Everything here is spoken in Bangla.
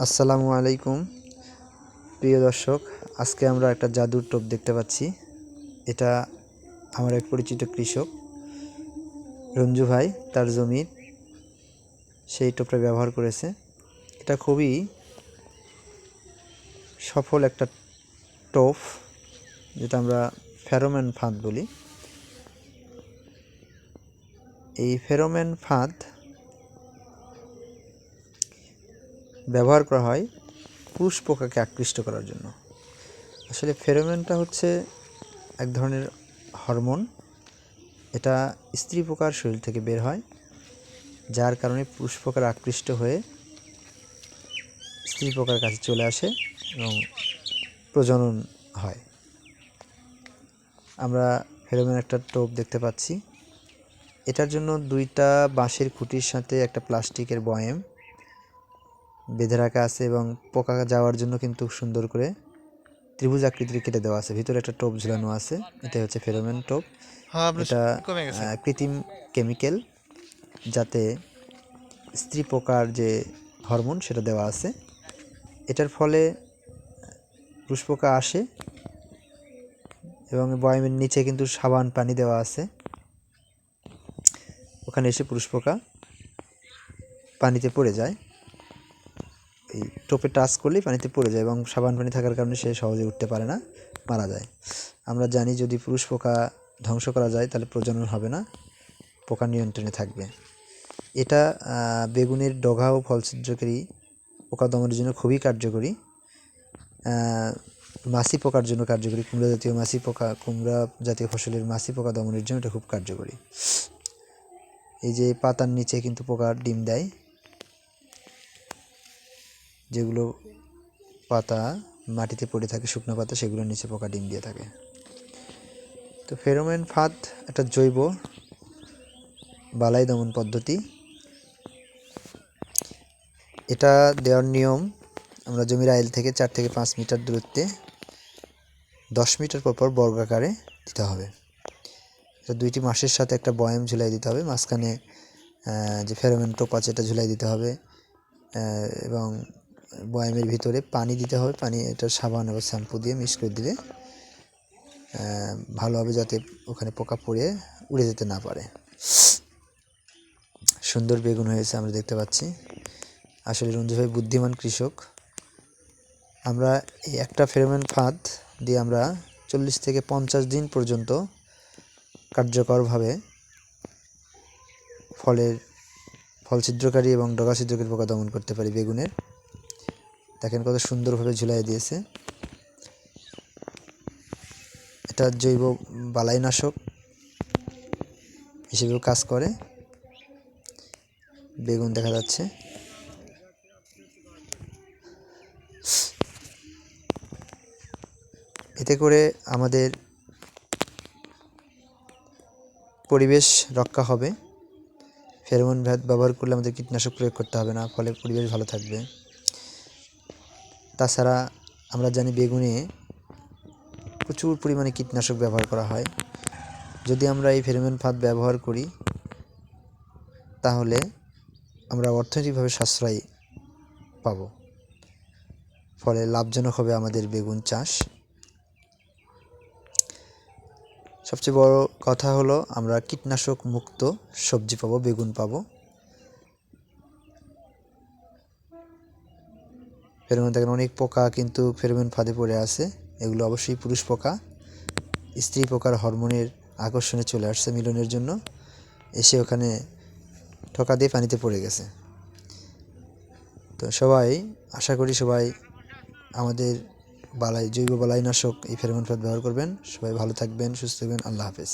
আসসালামু আলাইকুম প্রিয় দর্শক, আজকে আমরা একটা জাদুর টোপ দেখতে পাচ্ছি। এটা আমার এক পরিচিত কৃষক রঞ্জু ভাই তার জমির সেই টোপটা ব্যবহার করেছে। এটা খুবই সফল একটা টোপ, যেটা আমরা ফেরোমন ফাঁদ বলি। এই ফেরোমন ফাঁদ ব্যবহার করা হয় পুরুষ পোকাকে আকৃষ্ট করার জন্য। আসলে ফেরোমনটা হচ্ছে এক ধরনের হরমোন। এটা স্ত্রী পোকার শরীর থেকে বের হয়, যার কারণে পুরুষ পোকার আকৃষ্ট হয়ে স্ত্রী পোকার কাছে চলে আসে এবং প্রজনন হয়। আমরা ফেরোমন একটা টোপ দেখতে পাচ্ছি। এটার জন্য দুইটা বাঁশের খুঁটির সাথে একটা প্লাস্টিকের বয়াম বেঁধে রাখা আছে এবং পোকা যাওয়ার জন্য কিন্তু সুন্দর করে ত্রিভুজ আকৃতির কেটে দেওয়া আছে। ভিতরে একটা টোপ ঝুলানো আছে, এটাই হচ্ছে ফেরোমন টোপ। এটা কৃত্রিম কেমিক্যাল, যাতে স্ত্রী পোকার যে হরমোন সেটা দেওয়া আছে। এটার ফলে পুরুষ পোকা আসে এবং বয়ামের নিচে কিন্তু সাবান পানি দেওয়া আছে। ওখানে এসে পুরুষ পোকা পানিতে পড়ে যায়। এই টোপে টাচ করলেই পানিতে পড়ে যায় এবং সাবান পানি থাকার কারণে সে সহজে উঠতে পারে না, মারা যায়। আমরা জানি যদি পুরুষ পোকা ধ্বংস করা যায় তাহলে প্রজনন হবে না, পোকা নিয়ন্ত্রণে থাকবে। এটা বেগুনের ডগা ও ফল ছিদ্রকারী পোকা দমনের জন্য খুবই কার্যকরী। মাছি পোকার জন্য কার্যকরী, কুমড়া জাতীয় ফসলের মাছি পোকা দমনের জন্য এটা খুব কার্যকরী। এই যে পাতার নিচে কিন্তু পোকার ডিম দেয়, যেগুলো পাতা মাটিতে পড়ে থাকে, শুকনো পাতা, সেগুলোর নিচে পোকা ডিম দিয়ে থাকে। তো ফেরোমন ফাঁদ একটা জৈব বালাই দমন পদ্ধতি। এটা দেওয়ার নিয়ম, আমরা জমির আইল থেকে 4 থেকে 5 মিটার দূরত্বে 10 মিটার পর বর্গাকারে দিতে হবে। এটা 2টি মাসের সাথে একটা বয়াম ঝুলাই দিতে হবে, মাঝখানে যে ফেরোমন টোপ আছে এটা ঝুলাই দিতে হবে এবং বয়ামের ভিতরে পানি দিতে হবে। পানি এটা সাবান এবং শ্যাম্পু দিয়ে মিক্স করে দিলে ভালো হবে, যাতে ওখানে পোকা পড়ে উড়ে যেতে না পারে। সুন্দর বেগুন হয়েছে আমরা দেখতে পাচ্ছি। আসলে রঞ্জু ভাই বুদ্ধিমান কৃষক। আমরা এই একটা ফেরোমন ফাঁদ দিয়ে আমরা 40 থেকে 50 দিন পর্যন্ত কার্যকরভাবে ফল ছিদ্রকারী এবং ডগা ছিদ্রকারী পোকা দমন করতে পারি বেগুনের। দেখেন কত সুন্দরভাবে ঝুলাই দিয়েছে। এটা জৈব বালাইনাশক হিসেবেও কাজ করে। বেগুন দেখা যাচ্ছে। এতে করে আমাদের পরিবেশ রক্ষা হবে। ফেরোমন ফাঁদ ব্যবহার করলে আমাদের কীটনাশক প্রয়োগ করতে হবে না, ফলে পরিবেশ ভালো থাকবে। তাছাড়া আমরা জানি বেগুনে প্রচুর পরিমাণে কীটনাশক ব্যবহার করা হয়। যদি আমরা এই ফেরোমন ফাঁদ ব্যবহার করি তাহলে আমরা অর্থনৈতিকভাবে সাশ্রয় পাব, ফলে লাভজনক হবে আমাদের বেগুন চাষ। সবচেয়ে বড় কথা হলো আমরা কীটনাশক মুক্ত সবজি পাবো, বেগুন পাবো। ফেরোমন দেখেন অনেক পোকা কিন্তু ফেরোমন ফাঁদে পড়ে আছে। এগুলো অবশ্যই পুরুষ পোকা, স্ত্রী পোকার হরমোনের আকর্ষণে চলে আসছে মিলনের জন্য, এসে ওখানে ঠোকা দিয়ে পানিতে পড়ে গেছে। তো আশা করি সবাই আমাদের জৈব বালাইনাশক এই ফেরোমন ফাঁদ ব্যবহার করবেন। সবাই ভালো থাকবেন, সুস্থ থাকবেন। আল্লাহ হাফেজ।